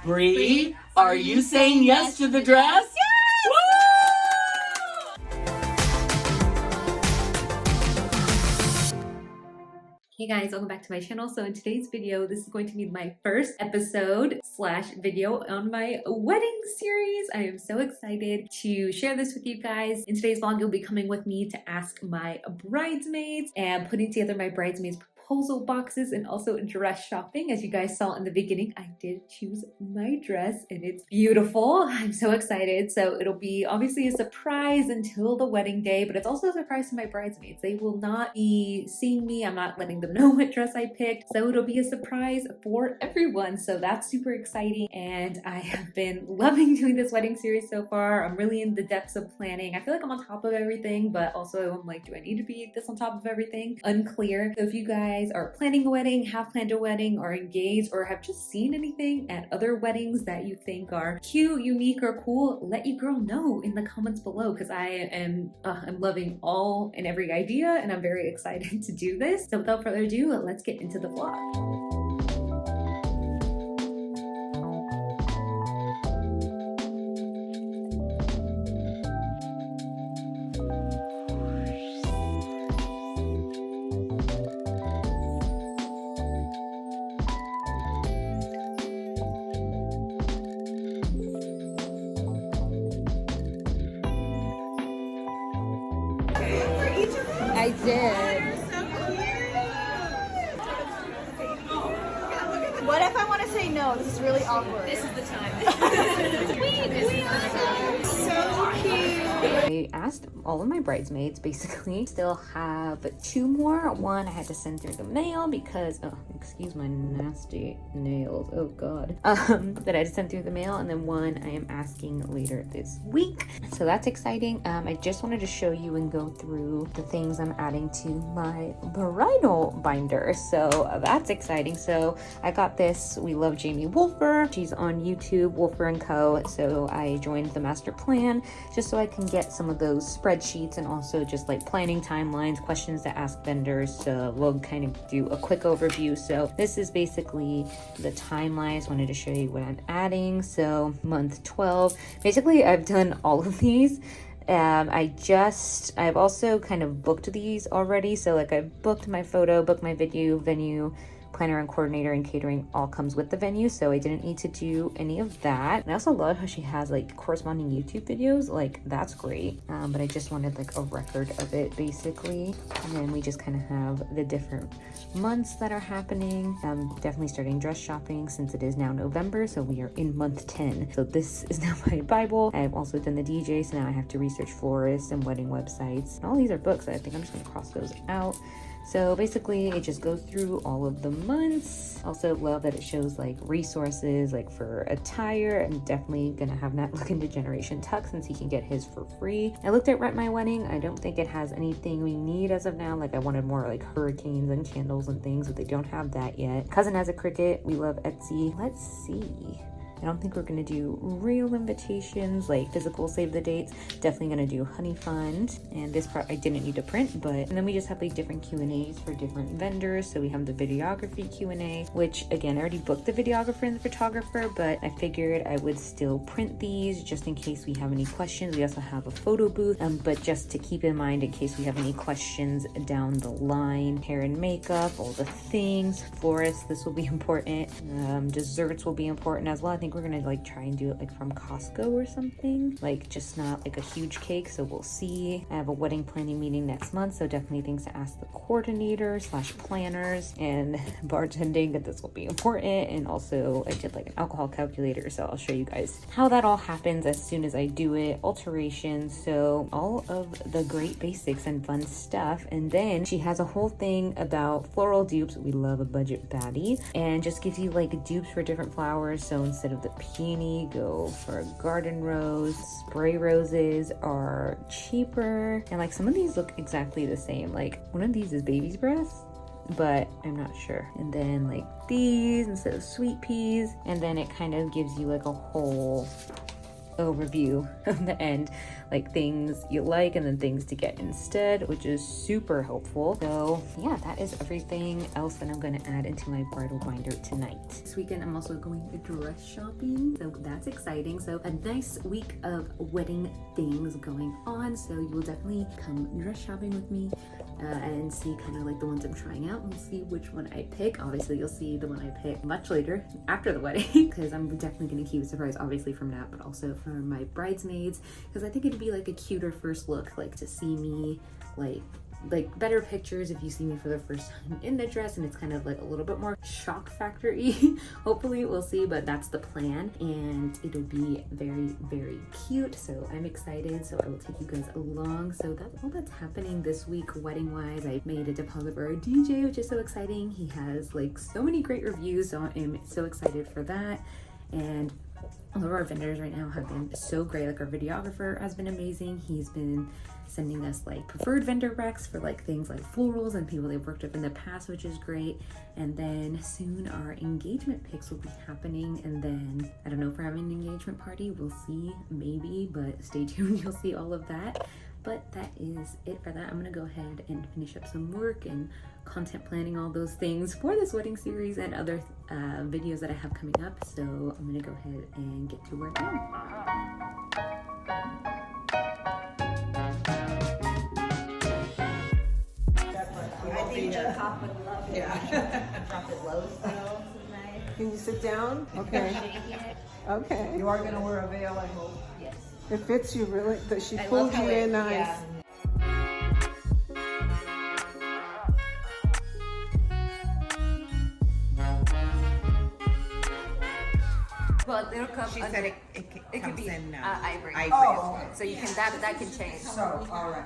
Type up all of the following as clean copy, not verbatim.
Bree, are you saying yes to the dress? Yes! Hey guys, welcome back to my channel. So in today's video, this is going to be my first episode / video on my wedding series. I am so excited to share this with you guys. In today's vlog, you'll be coming with me to ask my bridesmaids and putting together my bridesmaids proposal boxes and also dress shopping. As you guys saw in the beginning, I did choose my dress and it's beautiful. I'm so excited. So it'll be obviously a surprise until the wedding day, but it's also a surprise to my bridesmaids. They will not be seeing me. I'm not letting them know what dress I picked. So it'll be a surprise for everyone. So that's super exciting. And I have been loving doing this wedding series so far. I'm really in the depths of planning. I feel like I'm on top of everything, but also I'm like, do I need to be this on top of everything? Unclear. So if you guys are planning a wedding, have planned a wedding, or engaged, or have just seen anything at other weddings that you think are cute, unique, or cool, let your girl know in the comments below, because I'm loving all and every idea, and I'm very excited to do this. So without further ado, let's get into the vlog. I did. So cute. What if I want to say no? This is really awkward. This is the time. So cute. I asked all of my bridesmaids, basically. Still have 2 more. One I had to send through the mail because, oh, excuse my nasty nails, oh god. That I had to send through the mail, and then one I am asking later this week. So that's exciting. I just wanted to show you and go through the things I'm adding to my bridal binder. So that's exciting. So I got this. We love Jamie Wolfer. She's on YouTube, Wolfer & Co. So I joined the master plan just so I can get some of those spreadsheets and also just like planning timelines, questions to ask vendors. So we'll kind of do a quick overview. So this is basically the timelines. Wanted to show you what I'm adding. So month 12, basically I've done all of these. I've also kind of booked these already. So like I've booked my photo, booked my video, venue, planner and coordinator and catering all comes with the venue, so I didn't need to do any of that. And I also love how she has like corresponding YouTube videos, like that's great. But I just wanted like a record of it basically. And then we just kind of have the different months that are happening. I'm definitely starting dress shopping since it is now November, so we are in month 10. So this is now my Bible. I've also done the DJ, so now I have to research florists and wedding websites. And all these are books, so I think I'm just gonna cross those out. So basically it just goes through all of the months. Also love that it shows like resources like for attire. I'm definitely gonna have Nat look into Generation Tuck since he can get his for free. I looked at Rent My Wedding. I don't think it has anything we need as of now. Like I wanted more like hurricanes and candles and things, but they don't have that yet. Cousin has a Cricut. We love Etsy. Let's see. I don't think we're gonna do real invitations, like physical save the dates. Definitely gonna do honey fund. And this part I didn't need to print, but, and then we just have like different Q&As for different vendors. So we have the videography Q&A, which again, I already booked the videographer and the photographer, but I figured I would still print these just in case we have any questions. We also have a photo booth, but just to keep in mind in case we have any questions down the line. Hair and makeup, all the things, florists, this will be important. Desserts will be important as well. I think we're gonna like try and do it like from Costco or something, like just not like a huge cake, so we'll see. I have a wedding planning meeting next month, so definitely things to ask the coordinator / planners, and bartending, that this will be important. And also I did like an alcohol calculator, so I'll show you guys how that all happens as soon as I do it. Alterations, so all of the great basics and fun stuff. And then she has a whole thing about floral dupes. We love a budget baddie, and just gives you like dupes for different flowers. So instead of the peony, go for a garden rose. Spray roses are cheaper, and like some of these look exactly the same. Like one of these is baby's breath, but I'm not sure. And then like these instead of sweet peas, and then it kind of gives you like a whole overview of the end, like things you like and then things to get instead, which is super helpful. So yeah, that is everything else that I'm going to add into my bridal binder tonight. This weekend I'm also going dress shopping, so that's exciting. So a nice week of wedding things going on, so you will definitely come dress shopping with me and see kind of like the ones I'm trying out. We'll see which one I pick. Obviously you'll see the one I pick much later after the wedding because I'm definitely going to keep a surprise, obviously from that, but also for my bridesmaids, because I think it'd be like a cuter first look, like to see me like better pictures if you see me for the first time in the dress, and it's kind of like a little bit more shock factor-y. Hopefully we'll see, but that's the plan, and it'll be very, very cute. So I'm excited, so I will take you guys along. So that's all that's happening this week wedding wise. I made a deposit for our DJ, which is so exciting. He has like so many great reviews, so I'm so excited for that. And all of our vendors right now have been so great. Like our videographer has been amazing. He's been sending us like preferred vendor recs for like things like florals and people they've worked with in the past, which is great. And then soon our engagement pics will be happening. And then I don't know if we're having an engagement party, we'll see, maybe, but stay tuned, you'll see all of that. But that is it for that. I'm gonna go ahead and finish up some work and content planning, all those things for this wedding series and other videos that I have coming up. So I'm gonna go ahead and get to work now. I think Joe Cock would love it. Yeah. Drop it low still. Nice. Can you sit down? Okay. Okay. You are going to wear a veil, I hope. Yes. It fits you really. She I pulled love how you in nice. Yeah. Well, it'll come. She under, said it it could comes be in ivory. ivory. Oh. So you can that can change. So, all right.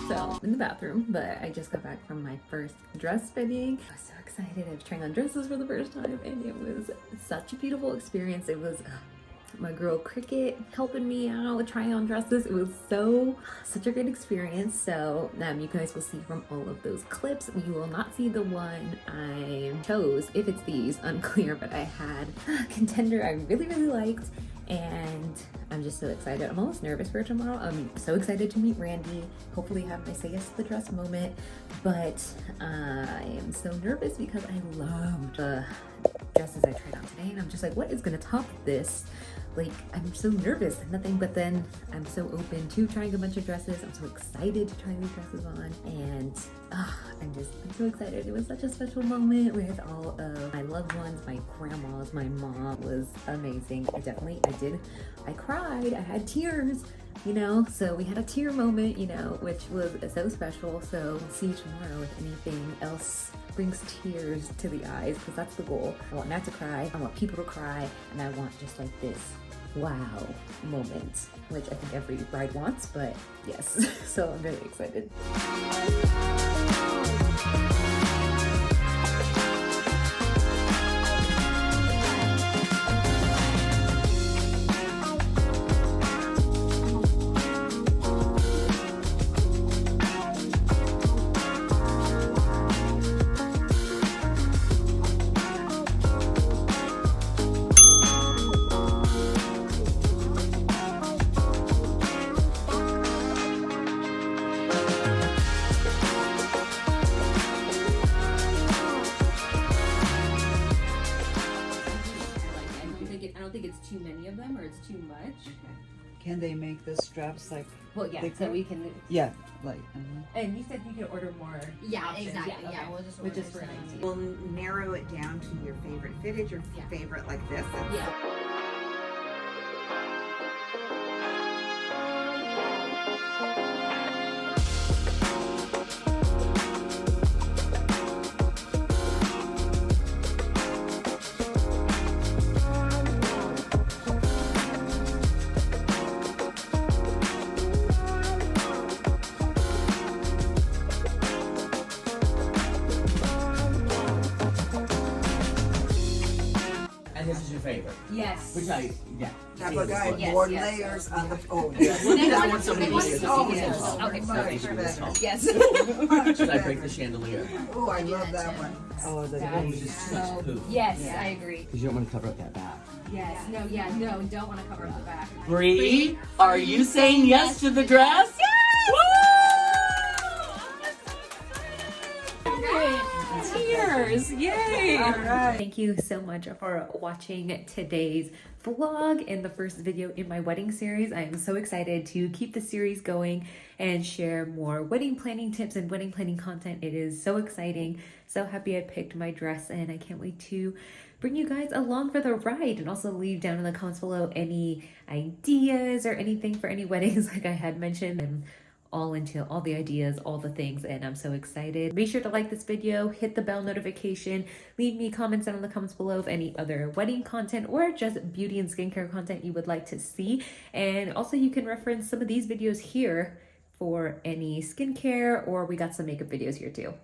So I'm in the bathroom, but I just got back from my first dress fitting. I was so excited. I was trying on dresses for the first time, and it was such a beautiful experience. It was my girl Cricket helping me out trying on dresses. It was such a great experience. So you guys will see from all of those clips. You will not see the one I chose, if it's these, unclear, but I had a contender I really, really liked. And I'm just so excited. I'm almost nervous for tomorrow. I'm so excited to meet Randy. Hopefully have my say yes to the dress moment. But I am so nervous because I loved the dresses I tried on today. And I'm just like, what is gonna top this? Like, I'm so nervous, nothing, but then I'm so open to trying a bunch of dresses. I'm so excited to try these dresses on, and I'm so excited. It was such a special moment with all of my loved ones, my grandmas, my mom was amazing. I cried, I had tears, you know, so we had a tear moment, you know, which was so special. So see you tomorrow if anything else brings tears to the eyes, because that's the goal. I want Matt to cry, I want people to cry, and I want just like this wow moment, which I think every bride wants, but yes. So I'm very excited. Too many of them, or it's too much. Can they make the straps like Well, yeah, thicker? so we can. Yeah, like. And you said you could order more. Yeah, options. exactly. Yeah, Yeah, okay. we'll just Which order is for some. 19. We'll narrow it down to your favorite fitted, your Yeah. favorite like this. And Yeah. And this is your favorite. Yeah, Yes. Which I, yeah. Now, but I Yes, more yes. layers on the, oh, They I want want somebody they to want see it. oh, This yes. is tall. Okay, That sorry. needs to be this tall. Yes. Should I break the chandelier? Oh, I love that one. Oh, that was just too much poop. Yes, I agree. Because you don't want to cover up that back. Yes. No, yeah, no, don't want to cover up the back. Bree, are you saying yes to the dress? Tears! Yay! All right. Thank you so much for watching today's vlog and the first video in my wedding series. I am so excited to keep the series going and share more wedding planning tips and wedding planning content. It is so exciting. So happy I picked my dress, and I can't wait to bring you guys along for the ride, and also leave down in the comments below any ideas or anything for any weddings like I had mentioned. I'm all into all the ideas, all the things, and I'm so excited. Be sure to like this video, hit the bell notification, leave me comments down in the comments below of any other wedding content or just beauty and skincare content you would like to see. And also you can reference some of these videos here for any skincare, or we got some makeup videos here too.